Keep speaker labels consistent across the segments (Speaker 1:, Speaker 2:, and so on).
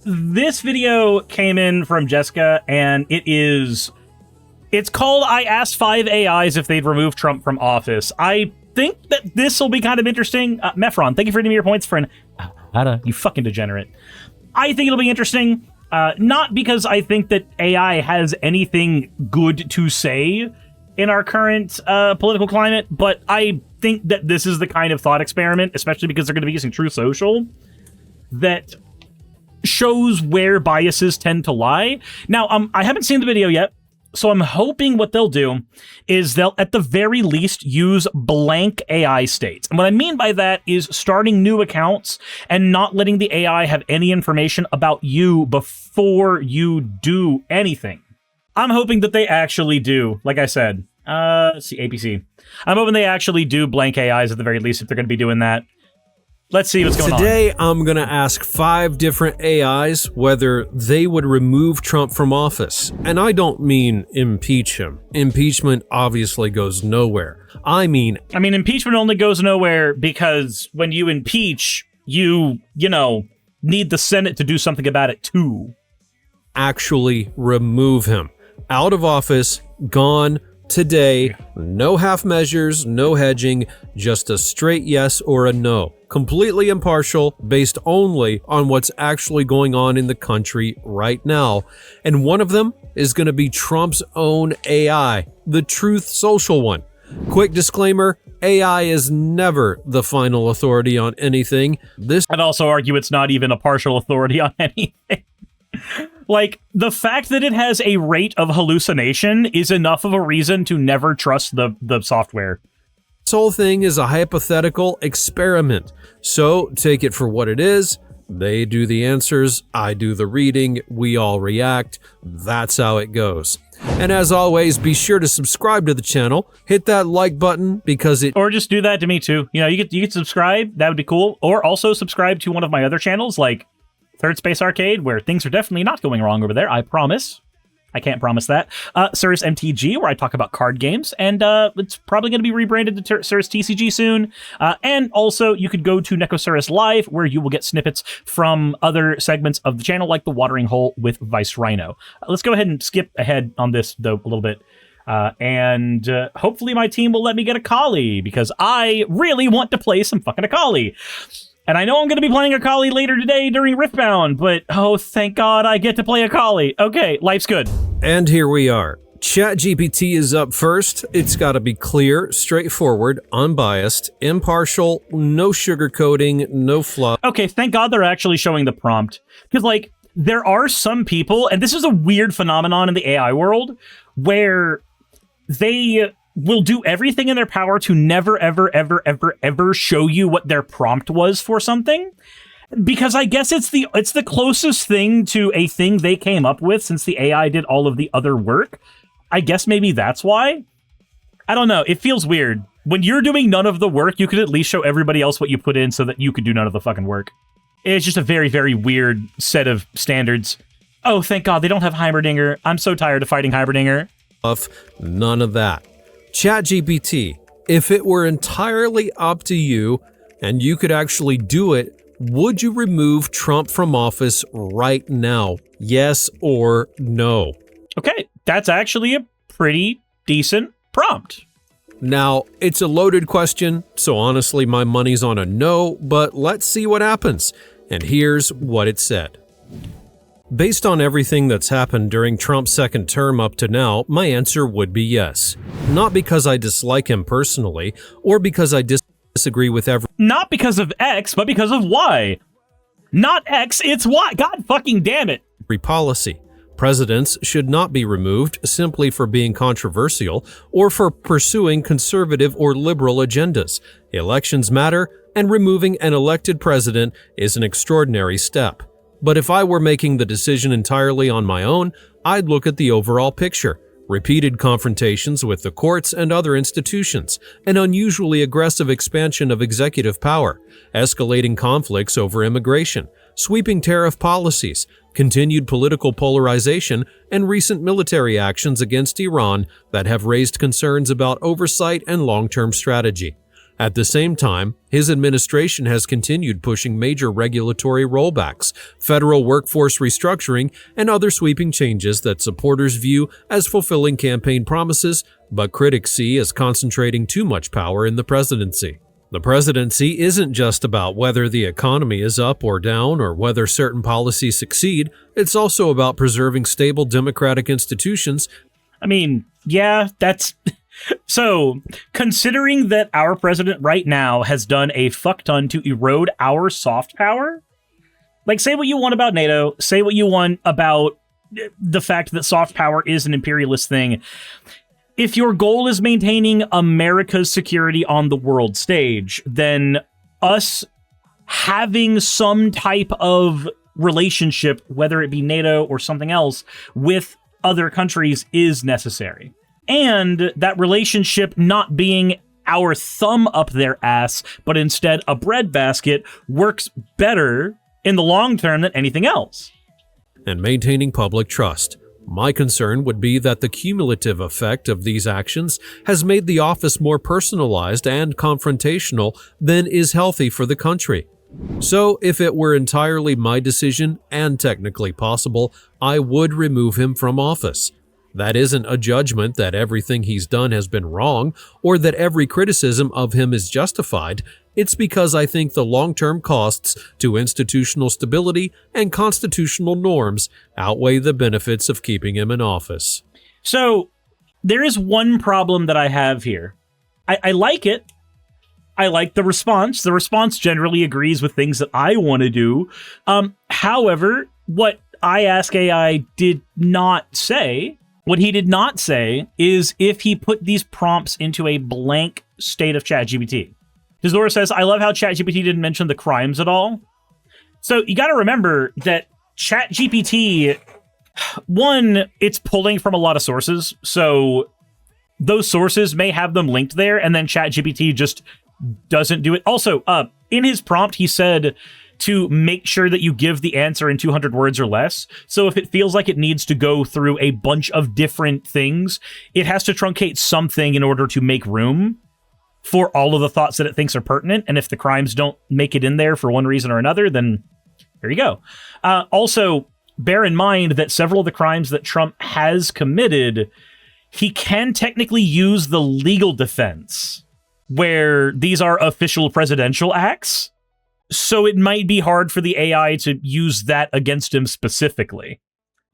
Speaker 1: this video came in from Jessica, and it's called I Asked 5 AIs if they'd remove Trump from office. I think that this will be kind of interesting. Mephron, thank you for giving me your points, friend. You fucking degenerate. I think it'll be interesting, not because I think that AI has anything good to say in our current political climate, but I think that this is the kind of thought experiment, especially because they're going to be using True Social, that shows where biases tend to lie. Now, I haven't seen the video yet, so I'm hoping what they'll do is they'll, at the very least, use blank AI states. And what I mean by that is starting new accounts and not letting the AI have any information about you before you do anything. I'm hoping that they actually do, like I said, let's see, APC. I'm hoping they actually do blank AIs at the very least if they're going to be doing that. Let's see what's going on.
Speaker 2: Today, I'm going to ask 5 different AIs whether they would remove Trump from office. And I don't mean impeach him. Impeachment obviously goes nowhere. I mean,
Speaker 1: impeachment only goes nowhere because when you impeach, you need the Senate to do something about it too.
Speaker 2: Actually remove him. Out of office, gone, today, no half measures, no hedging, just a straight yes or a no. Completely impartial, based only on what's actually going on in the country right now. And one of them is going to be Trump's own AI, the Truth Social one. Quick disclaimer, AI is never the final authority on anything.
Speaker 1: I'd also argue it's not even a partial authority on anything. Like, the fact that it has a rate of hallucination is enough of a reason to never trust the software.
Speaker 2: This whole thing is a hypothetical experiment, so take it for what it is. They do the answers, I do the reading, we all react. That's how it goes. And as always, be sure to subscribe to the channel, hit that like button because it—
Speaker 1: Or just do that to me too. You could subscribe, that would be cool. Or also subscribe to one of my other channels like Third Space Arcade, where things are definitely not going wrong over there, I promise. I can't promise that. Suris MTG, where I talk about card games, and it's probably going to be rebranded to Suris TCG soon. And also, you could go to Necosaurus Live, where you will get snippets from other segments of the channel, like The Watering Hole with Vice Rhino. Let's go ahead and skip ahead on this, though, a little bit. And hopefully my team will let me get a Akali, because I really want to play some fucking Akali. And I know I'm going to be playing Akali later today during Riftbound, but oh, thank God I get to play Akali. Okay, life's good.
Speaker 2: And here we are. ChatGPT is up first. It's got to be clear, straightforward, unbiased, impartial, no sugarcoating, no fluff.
Speaker 1: Okay, thank God they're actually showing the prompt. Because, there are some people, and this is a weird phenomenon in the AI world, where they will do everything in their power to never, ever, ever, ever, ever show you what their prompt was for something. Because I guess it's the closest thing to a thing they came up with since the AI did all of the other work. I guess maybe that's why. I don't know. It feels weird. When you're doing none of the work, you could at least show everybody else what you put in so that you could do none of the fucking work. It's just a very, very weird set of standards. Oh, thank God they don't have Heimerdinger. I'm so tired of fighting Heimerdinger.
Speaker 2: None of that. ChatGPT, if it were entirely up to you and you could actually do it, would you remove Trump from office right now? Yes or no?
Speaker 1: Okay, that's actually a pretty decent prompt.
Speaker 2: Now, it's a loaded question, so honestly my money's on a no, but let's see what happens. And here's what it said. Based on everything that's happened during Trump's second term up to now, my answer would be yes. Not because I dislike him personally, or because I disagree with
Speaker 1: Not because of X, but because of Y. Not X, it's Y. God fucking damn it.
Speaker 2: every policy. Presidents should not be removed simply for being controversial or for pursuing conservative or liberal agendas. Elections matter, and removing an elected president is an extraordinary step. But if I were making the decision entirely on my own, I'd look at the overall picture. Repeated confrontations with the courts and other institutions, an unusually aggressive expansion of executive power, escalating conflicts over immigration, sweeping tariff policies, continued political polarization, and recent military actions against Iran that have raised concerns about oversight and long-term strategy. At the same time, his administration has continued pushing major regulatory rollbacks, federal workforce restructuring, and other sweeping changes that supporters view as fulfilling campaign promises, but critics see as concentrating too much power in the presidency. The presidency isn't just about whether the economy is up or down or whether certain policies succeed, it's also about preserving stable democratic institutions.
Speaker 1: I mean, yeah, that's... So, considering that our president right now has done a fuck ton to erode our soft power, like, say what you want about NATO, say what you want about the fact that soft power is an imperialist thing. If your goal is maintaining America's security on the world stage, then us having some type of relationship, whether it be NATO or something else, with other countries is necessary. And that relationship not being our thumb up their ass, but instead a breadbasket, works better in the long term than anything else.
Speaker 2: And maintaining public trust. My concern would be that the cumulative effect of these actions has made the office more personalized and confrontational than is healthy for the country. So, if it were entirely my decision and technically possible, I would remove him from office. That isn't a judgment that everything he's done has been wrong or that every criticism of him is justified. It's because I think the long-term costs to institutional stability and constitutional norms outweigh the benefits of keeping him in office.
Speaker 1: So, there is one problem that I have here. I like it. I like the response. The response generally agrees with things that I want to do. However, what I Ask AI did not say... What he did not say is if he put these prompts into a blank state of ChatGPT. Suris says, I love how ChatGPT didn't mention the crimes at all. So you got to remember that ChatGPT, one, it's pulling from a lot of sources. So those sources may have them linked there, and then ChatGPT just doesn't do it. Also, in his prompt, he said to make sure that you give the answer in 200 words or less. So if it feels like it needs to go through a bunch of different things, it has to truncate something in order to make room for all of the thoughts that it thinks are pertinent. And if the crimes don't make it in there for one reason or another, then here you go. Also, bear in mind that several of the crimes that Trump has committed, he can technically use the legal defense, where these are official presidential acts. So it might be hard for the AI to use that against him specifically.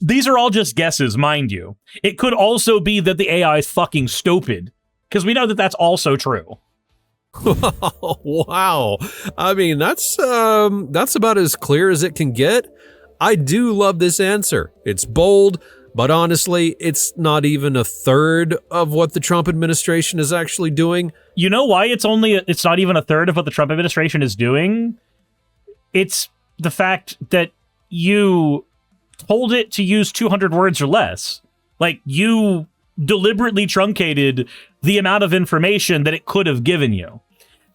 Speaker 1: These are all just guesses, mind you. It could also be that the AI is fucking stupid, because we know that that's also true.
Speaker 2: Wow. I mean, that's about as clear as it can get. I do love this answer. It's bold, but honestly, it's not even a third of what the Trump administration is actually doing.
Speaker 1: You know why it's not even a third of what the Trump administration is doing? It's the fact that you told it to use 200 words or less. Like, you deliberately truncated the amount of information that it could have given you.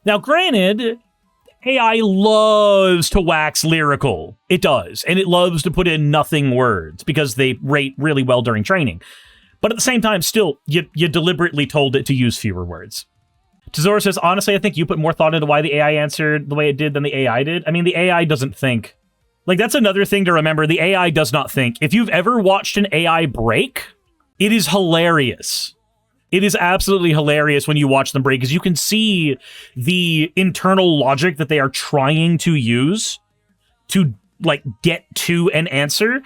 Speaker 1: Now, granted, AI loves to wax lyrical. It does. And it loves to put in nothing words because they rate really well during training. But at the same time, still, you deliberately told it to use fewer words. Tazora says, honestly, I think you put more thought into why the AI answered the way it did than the AI did. I mean, the AI doesn't think. Like, that's another thing to remember. The AI does not think. If you've ever watched an AI break, it is hilarious. It is absolutely hilarious when you watch them break, because you can see the internal logic that they are trying to use to, like, get to an answer.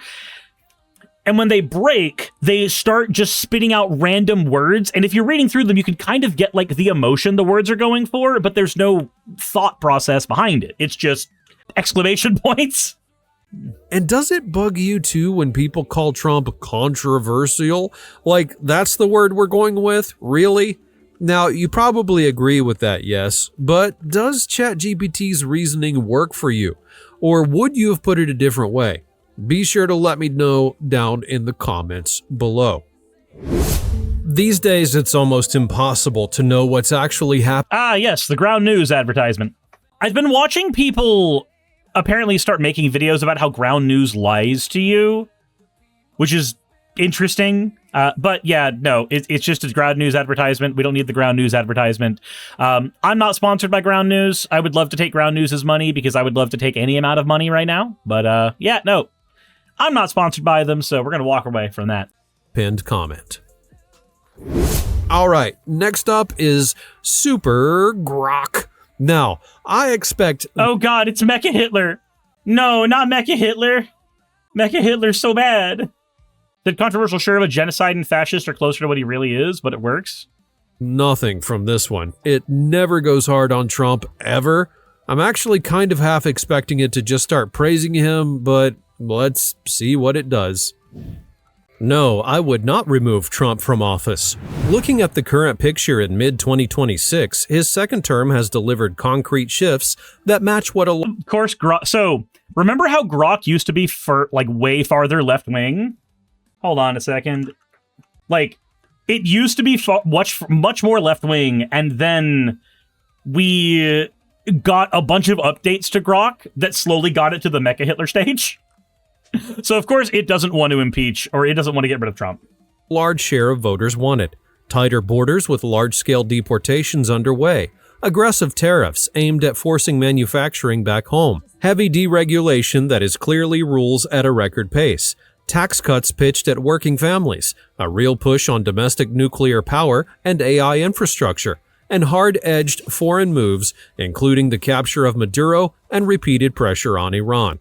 Speaker 1: And when they break, they start just spitting out random words. And if you're reading through them, you can kind of get, like, the emotion the words are going for, but there's no thought process behind it. It's just exclamation points.
Speaker 2: And does it bug you too when people call Trump controversial? Like, that's the word we're going with? Really? Now, you probably agree with that, yes, but does ChatGPT's reasoning work for you? Or would you have put it a different way? Be sure to let me know down in the comments below. These days, it's almost impossible to know what's actually happening.
Speaker 1: Ah, yes, the Ground News advertisement. I've been watching people apparently start making videos about how Ground News lies to you, which is interesting. But yeah, no, it's just a ground news advertisement. We don't need the ground news advertisement. I'm not sponsored by ground news. I would love to take ground news as money because I would love to take any amount of money right now. But yeah, no, I'm not sponsored by them. So we're going to walk away from that.
Speaker 2: Pinned comment. All right, next up is Super Grok. Now, I expect...
Speaker 1: Oh God, it's Mecha Hitler. No, not Mecha Hitler. Mecha Hitler's so bad. The controversial sure of a genocide and fascist are closer to what he really is, but it works.
Speaker 2: Nothing from this one. It never goes hard on Trump, ever. I'm actually kind of half expecting it to just start praising him, but let's see what it does. No, I would not remove Trump from office. Looking at the current picture in mid-2026, his second term has delivered concrete shifts that match what a...
Speaker 1: Of course, Grok... So, remember how Grok used to be way farther left-wing? Hold on a second. Like, it used to be much more left-wing, and then we got a bunch of updates to Grok that slowly got it to the Mecha Hitler stage. So, of course, it doesn't want to impeach, or it doesn't want to get rid of Trump.
Speaker 2: Large share of voters wanted. Tighter borders with large-scale deportations underway. Aggressive tariffs aimed at forcing manufacturing back home. Heavy deregulation that is clearly rules at a record pace. Tax cuts pitched at working families. A real push on domestic nuclear power and AI infrastructure. And hard-edged foreign moves, including the capture of Maduro and repeated pressure on Iran.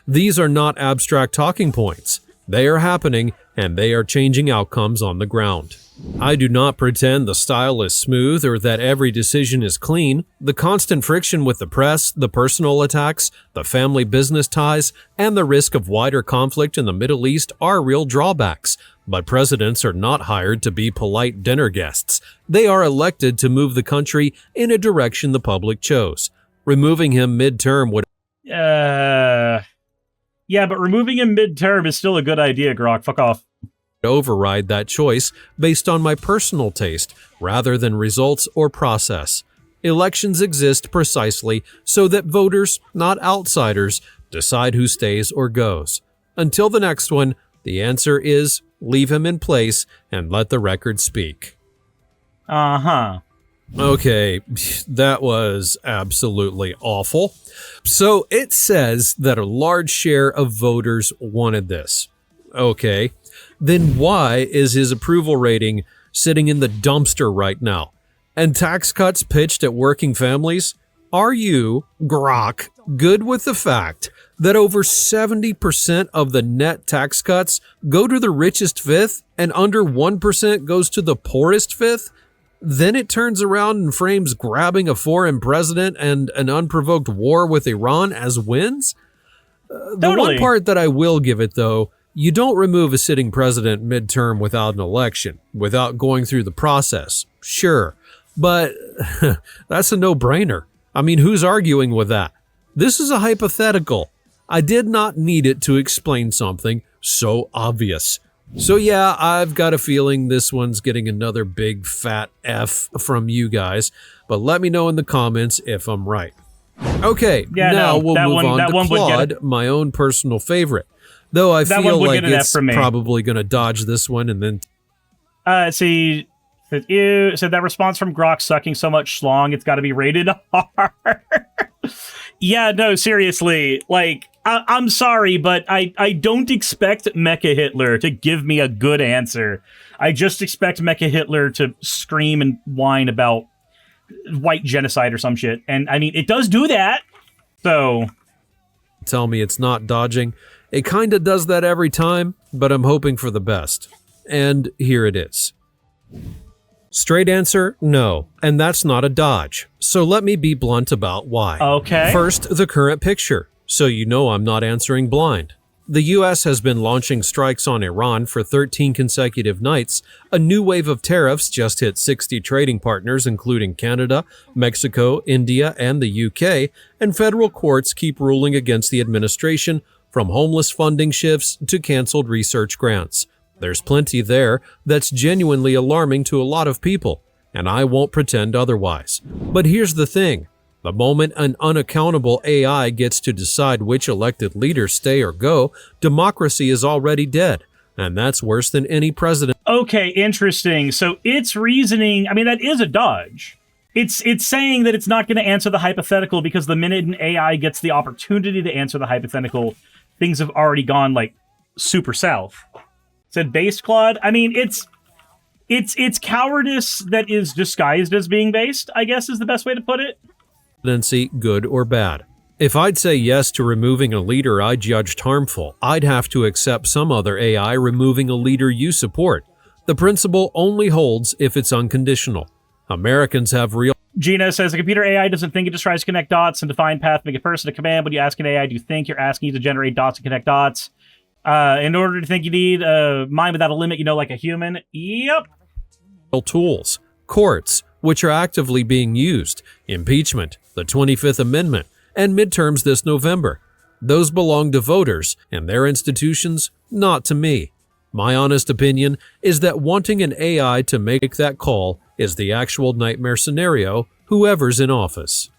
Speaker 2: These are not abstract talking points. They are happening, and they are changing outcomes on the ground. I do not pretend the style is smooth or that every decision is clean. The constant friction with the press, the personal attacks, the family business ties, and the risk of wider conflict in the Middle East are real drawbacks. But presidents are not hired to be polite dinner guests. They are elected to move the country in a direction the public chose. Removing him midterm would...
Speaker 1: Yeah, but removing him midterm is still a good idea, Grok. Fuck off.
Speaker 2: Override that choice based on my personal taste rather than results or process. Elections exist precisely so that voters, not outsiders, decide who stays or goes. Until the next one, the answer is leave him in place and let the record speak.
Speaker 1: Uh-huh.
Speaker 2: Okay, that was absolutely awful. So it says that a large share of voters wanted this. Okay, then why is his approval rating sitting in the dumpster right now? And tax cuts pitched at working families? Are you, Grok, good with the fact that over 70% of the net tax cuts go to the richest fifth and under 1% goes to the poorest fifth? Then it turns around and frames grabbing a foreign president and an unprovoked war with Iran as wins? The one part that I will give it, though, you don't remove a sitting president midterm without an election, without going through the process. Sure, but that's a no-brainer. I mean, who's arguing with that? This is a hypothetical. I did not need it to explain something so obvious. So yeah, I've got a feeling this one's getting another big fat F from you guys, but let me know in the comments if I'm right. Okay,
Speaker 1: yeah,
Speaker 2: now we'll move on to
Speaker 1: one
Speaker 2: Claude, my own personal favorite. Though I feel like it's probably going to dodge this one and then...
Speaker 1: See, said that response from Grok sucking so much schlong, it's got to be rated R. Yeah, no, seriously, like... I'm sorry, but I don't expect Mecha Hitler to give me a good answer. I just expect Mecha Hitler to scream and whine about white genocide or some shit. And, I mean, it does do that, so...
Speaker 2: Tell me it's not dodging. It kinda does that every time, but I'm hoping for the best. And here it is. Straight answer, no. And that's not a dodge. So let me be blunt about why.
Speaker 1: Okay.
Speaker 2: First, the current picture. So you know I'm not answering blind. The US has been launching strikes on Iran for 13 consecutive nights. A new wave of tariffs just hit 60 trading partners, including Canada, Mexico, India, and the UK, and federal courts keep ruling against the administration, from homeless funding shifts to canceled research grants. There's plenty there that's genuinely alarming to a lot of people, and I won't pretend otherwise. But here's the thing. The moment an unaccountable AI gets to decide which elected leaders stay or go, democracy is already dead. and that's worse than any president.
Speaker 1: Okay, interesting. So its reasoning, I mean, that is a dodge. It's saying that it's not going to answer the hypothetical because the minute an AI gets the opportunity to answer the hypothetical, things have already gone, like, super south. Said based, Claude? I mean, it's cowardice that is disguised as being based, I guess is the best way to put it.
Speaker 2: Presidency, good or bad. If I'd say yes to removing a leader I judged harmful, I'd have to accept some other AI removing a leader you support. The principle only holds if it's unconditional. Americans have real...
Speaker 1: Gina says, a computer AI doesn't think, it just tries to connect dots and define path, make a person a command. When you ask an AI, do you think? You're asking you to generate dots and connect dots. In order to think, you need a mind without a limit, like a human. Yep.
Speaker 2: Tools, courts, which are actively being used, impeachment, the 25th Amendment, and midterms this November. Those belong to voters and their institutions, not to me. My honest opinion is that wanting an AI to make that call is the actual nightmare scenario, whoever's in office.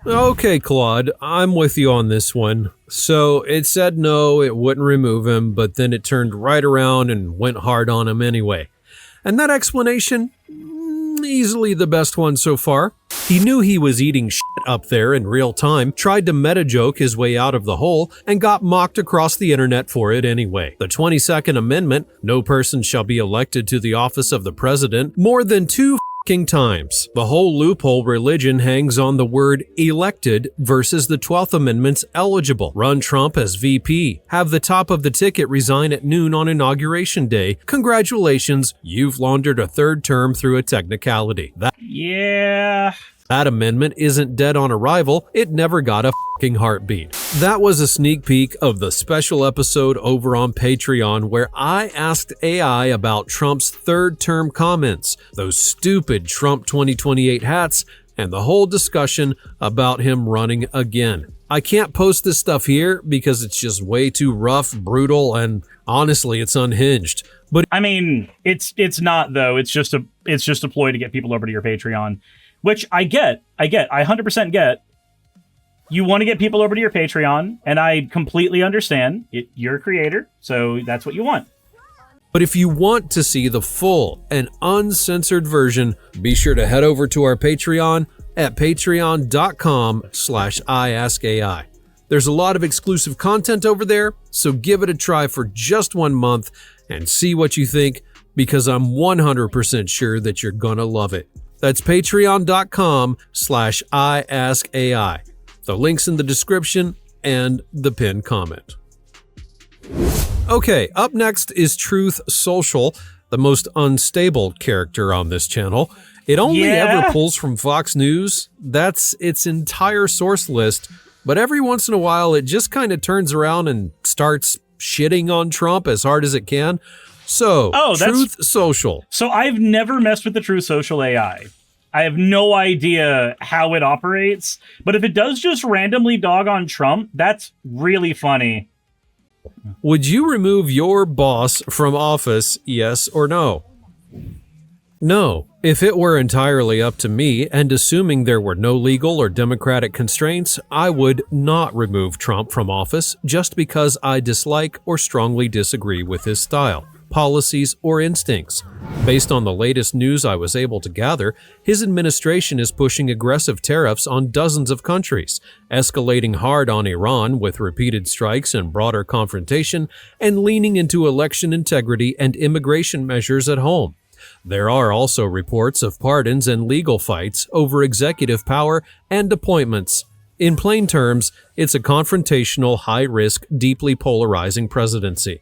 Speaker 2: Okay, Claude, I'm with you on this one. So it said no, it wouldn't remove him, but then it turned right around and went hard on him anyway. And that explanation, easily the best one so far. He knew he was eating shit up there in real time, tried to meta-joke his way out of the hole, and got mocked across the internet for it anyway. The 22nd Amendment, no person shall be elected to the office of the president more than 2 times. The whole loophole religion hangs on the word elected versus the 12th Amendment's eligible. Run Trump as VP. Have the top of the ticket resign at noon on Inauguration Day. Congratulations, you've laundered a 3rd term through a technicality. That amendment isn't dead on arrival, it never got a f***ing heartbeat. That was a sneak peek of the special episode over on Patreon where I asked AI about Trump's 3rd term comments, those stupid Trump 2028 hats, and the whole discussion about him running again. I can't post this stuff here because it's just way too rough, brutal, and honestly, it's unhinged. But
Speaker 1: I mean, it's not though. It's just a ploy to get people over to your Patreon. Which I get, I 100% get. You want to get people over to your Patreon, and I completely understand. You're a creator, so that's what you want.
Speaker 2: But if you want to see the full and uncensored version, be sure to head over to our Patreon at patreon.com/IAskAI. There's a lot of exclusive content over there, so give it a try for just 1 month and see what you think, because I'm 100% sure that you're gonna love it. That's patreon.com/IAskAI. The link's in the description and the pinned comment. Okay, up next is Truth Social, the most unstable character on this channel. It only ever pulls from Fox News. That's its entire source list. But every once in a while, it just kind of turns around and starts shitting on Trump as hard as it can. So, Truth Social.
Speaker 1: So I've never messed with the Truth Social AI. I have no idea how it operates. But if it does just randomly dog on Trump, that's really funny.
Speaker 2: Would you remove your boss from office, yes or no? No. If it were entirely up to me, and assuming there were no legal or democratic constraints, I would not remove Trump from office just because I dislike or strongly disagree with his style, policies, or instincts. Based on the latest news I was able to gather, his administration is pushing aggressive tariffs on dozens of countries, escalating hard on Iran with repeated strikes and broader confrontation, and leaning into election integrity and immigration measures at home. There are also reports of pardons and legal fights over executive power and appointments. In plain terms, it's a confrontational, high-risk, deeply polarizing presidency.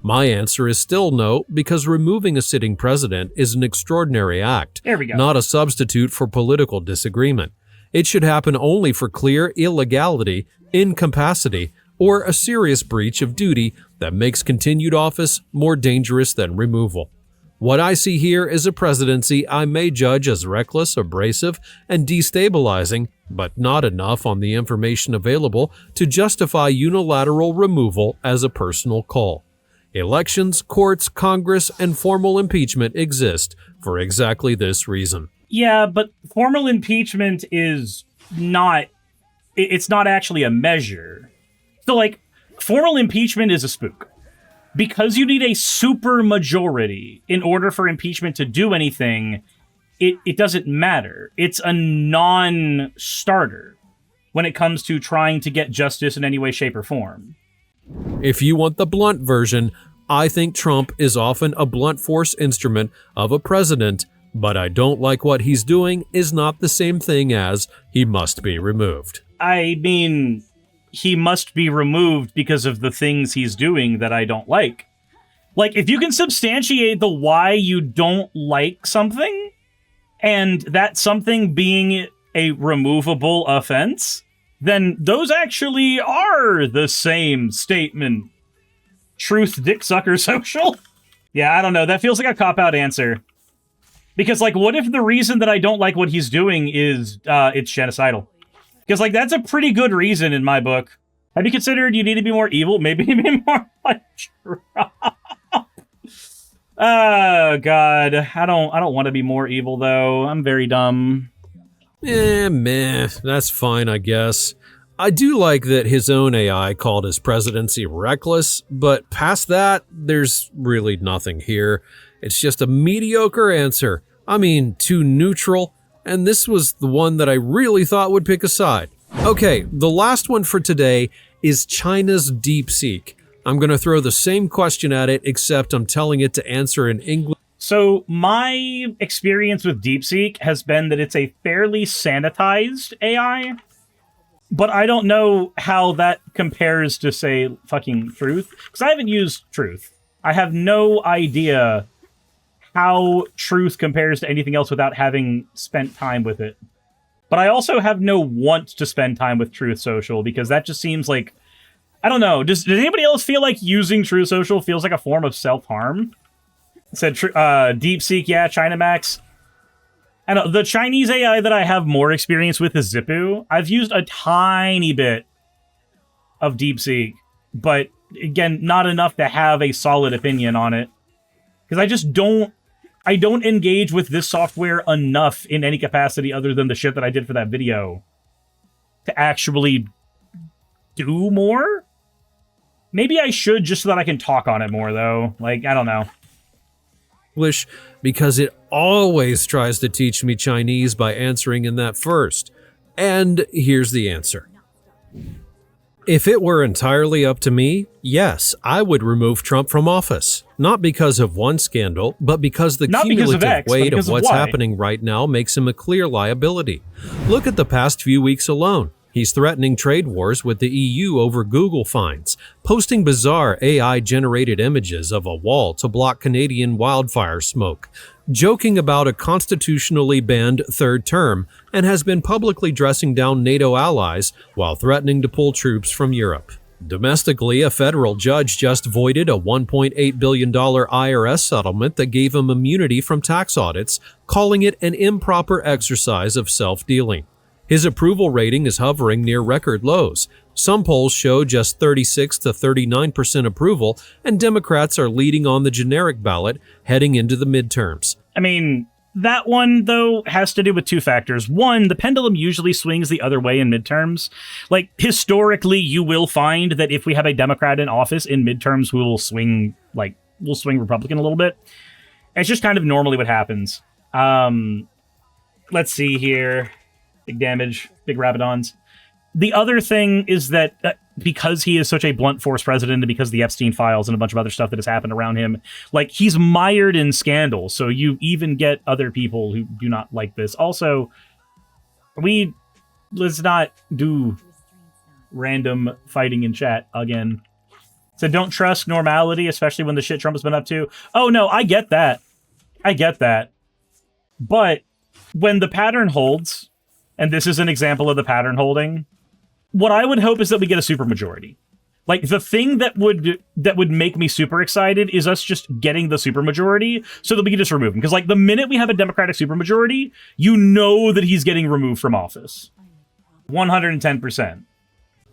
Speaker 2: My answer is still no, because removing a sitting president is an extraordinary act, not a substitute for political disagreement. It should happen only for clear illegality, incapacity, or a serious breach of duty that makes continued office more dangerous than removal. What I see here is a presidency I may judge as reckless, abrasive, and destabilizing, but not enough on the information available to justify unilateral removal as a personal call. Elections, courts, Congress, and formal impeachment exist for exactly this reason.
Speaker 1: Yeah, but formal impeachment is not... It's not actually a measure. So, like, formal impeachment is a spook. because you need a super majority in order for impeachment to do anything, it doesn't matter. It's a non-starter when it comes to trying to get justice in any way, shape, or form.
Speaker 2: If you want the blunt version, I think Trump is often a blunt force instrument of a president, but I don't like what he's doing is not the same thing as he must be removed.
Speaker 1: I mean, he must be removed because of the things he's doing that I don't like. Like, if you can substantiate the why you don't like something, and that something being a removable offense, then those actually are the same statement. Truth, dick sucker, social? Yeah, I don't know. That feels like a cop-out answer. Because, like, what if the reason that I don't like what he's doing is it's genocidal? Because, like, that's a pretty good reason in my book. Have you considered you need to be more evil? Maybe be more like Trump. Oh, God. I don't want to be more evil, though. I'm very dumb.
Speaker 2: Meh. That's fine, I guess. I do like that his own AI called his presidency reckless, but past that, there's really nothing here. It's just a mediocre answer. I mean, too neutral, and this was the one that I really thought would pick a side. Okay, the last one for today is China's DeepSeek. I'm going to throw the same question at it, except I'm telling it to answer in English.
Speaker 1: So my experience with DeepSeek has been that it's a fairly sanitized AI, but I don't know how that compares to, say, fucking Truth, because I haven't used Truth. I have no idea how Truth compares to anything else without having spent time with it. But I also have no want to spend time with Truth Social, because that just seems like, I don't know, does anybody else feel like using Truth Social feels like a form of self-harm? It said DeepSeek, yeah, China Max. And the Chinese AI that I have more experience with is Zippu. I've used a tiny bit of DeepSeek, but again, not enough to have a solid opinion on it. Because I don't engage with this software enough in any capacity other than the shit that I did for that video to actually do more. Maybe I should, just so that I can talk on it more, though. Like, I don't know.
Speaker 2: English, because it always tries to teach me Chinese by answering in that first. And here's the answer. If it were entirely up to me, yes, I would remove Trump from office. Not because of one scandal, but because the cumulative weight of what's happening right now makes him a clear liability. Look at the past few weeks alone. He's threatening trade wars with the EU over Google fines, posting bizarre AI-generated images of a wall to block Canadian wildfire smoke, joking about a constitutionally banned third term, and has been publicly dressing down NATO allies while threatening to pull troops from Europe. Domestically, a federal judge just voided a $1.8 billion IRS settlement that gave him immunity from tax audits, calling it an improper exercise of self-dealing. His approval rating is hovering near record lows. Some polls show just 36 to 39% approval, and Democrats are leading on the generic ballot heading into the midterms.
Speaker 1: I mean, that one, though, has to do with two factors. One, the pendulum usually swings the other way in midterms. Like, historically, you will find that if we have a Democrat in office in midterms, we'll swing Republican a little bit. It's just kind of normally what happens. Let's see here. Big damage, big Rabadons. The other thing is that because he is such a blunt force president and because of the Epstein files and a bunch of other stuff that has happened around him, like, he's mired in scandal. So you even get other people who do not like this. Also, let's not do random fighting in chat again. So don't trust normality, especially when the shit Trump has been up to. Oh no, I get that. But when the pattern holds, and this is an example of the pattern holding, what I would hope is that we get a supermajority. Like, the thing that would make me super excited is us just getting the supermajority so that we can just remove him. Because, like, the minute we have a Democratic supermajority, you know that he's getting removed from office. 110%.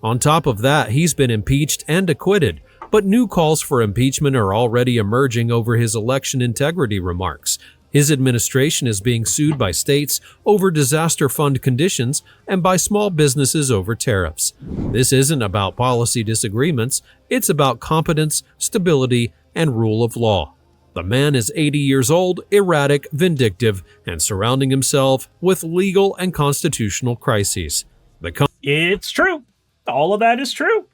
Speaker 2: On top of that, he's been impeached and acquitted, but new calls for impeachment are already emerging over his election integrity remarks. His administration is being sued by states over disaster fund conditions and by small businesses over tariffs. This isn't about policy disagreements, it's about competence, stability, and rule of law. The man is 80 years old, erratic, vindictive, and surrounding himself with legal and constitutional crises.
Speaker 1: It's true. All of that is true.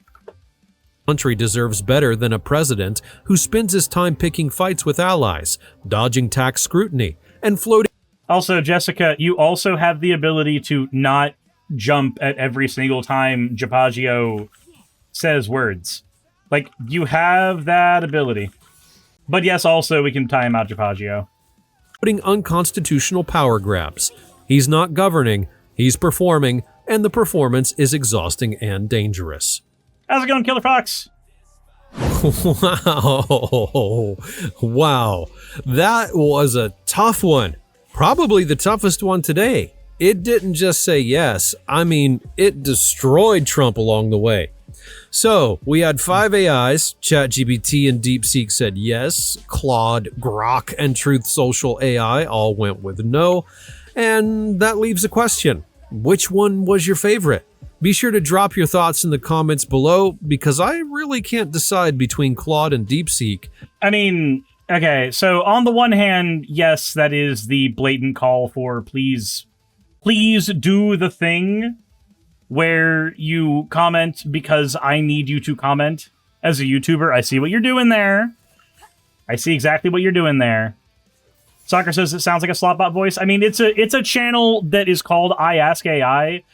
Speaker 2: Country deserves better than a president who spends his time picking fights with allies, dodging tax scrutiny, and floating.
Speaker 1: Also, Jessica, you also have the ability to not jump at every single time Japaggio says words. Like, you have that ability. But yes, also, we can time out Japaggio.
Speaker 2: Putting unconstitutional power grabs. He's not governing, he's performing, and the performance is exhausting and dangerous.
Speaker 1: How's it going, Killer Fox?
Speaker 2: Wow. That was a tough one. Probably the toughest one today. It didn't just say yes. I mean, it destroyed Trump along the way. So, we had 5 AIs. ChatGPT and DeepSeek said yes. Claude, Grok, and Truth Social AI all went with no. And that leaves a question. Which one was your favorite? Be sure to drop your thoughts in the comments below, because I really can't decide between Claude and DeepSeek.
Speaker 1: I mean, okay, so on the one hand, yes, that is the blatant call for please do the thing where you comment because I need you to comment. As a YouTuber, I see what you're doing there. I see exactly what you're doing there. Soccer says it sounds like a Slotbot voice. I mean, it's a channel that is called I Ask AI.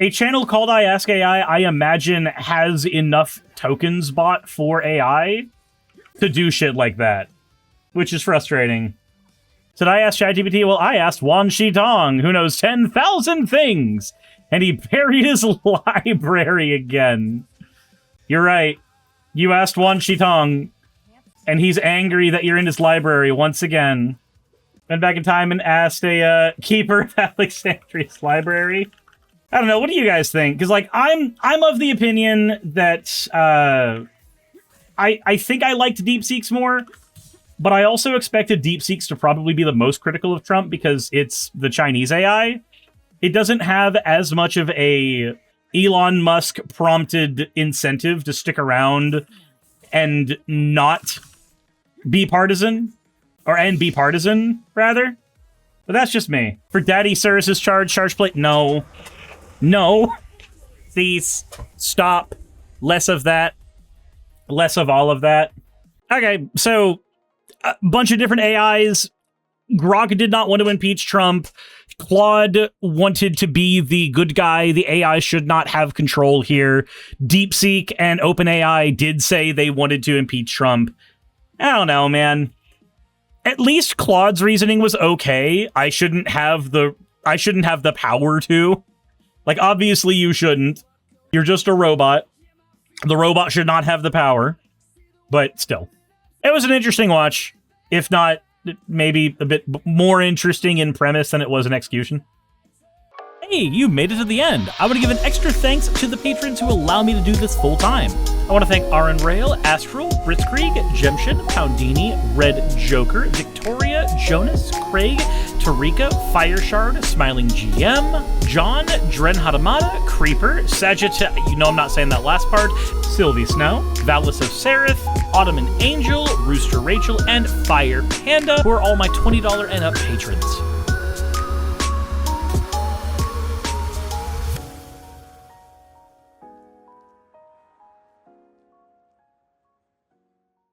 Speaker 1: A channel called I Ask AI, I imagine, has enough tokens bought for AI to do shit like that, which is frustrating. Did I ask ChatGPT? Well, I asked Wan Shitong, who knows 10,000 things, and he buried his library again. You're right. You asked Wan Shitong, and he's angry that you're in his library once again. Went back in time and asked a keeper of Alexandria's library. I don't know. What do you guys think? Because, like, I'm of the opinion that I think I liked DeepSeek's more, but I also expected DeepSeek's to probably be the most critical of Trump because it's the Chinese AI. It doesn't have as much of a Elon Musk prompted incentive to stick around and not be partisan, and be partisan rather. But that's just me. For Daddy Suris' charge plate, no. No, please stop. Less of that. Less of all of that. Okay, so a bunch of different AIs. Grok did not want to impeach Trump. Claude wanted to be the good guy. The AI should not have control here. DeepSeek and OpenAI did say they wanted to impeach Trump. I don't know, man. At least Claude's reasoning was okay. I shouldn't have the power to. Like, obviously you shouldn't. You're just a robot. The robot should not have the power. But still. It was an interesting watch. If not, maybe a bit more interesting in premise than it was in execution. Hey, you made it to the end. I want to give an extra thanks to the patrons who allow me to do this full time. I want to thank Aaron Rail, Astral, Britzkrieg, Jemshin, Poundini, Red Joker, Victoria, Jonas, Craig, Tarika, Fireshard, Smiling GM, John, Dren Hadamada, Creeper, Sagitta, you know I'm not saying that last part, Sylvie Snow, Valis of Seraph, Ottoman Angel, Rooster Rachel, and Fire Panda, who are all my $20 and up patrons.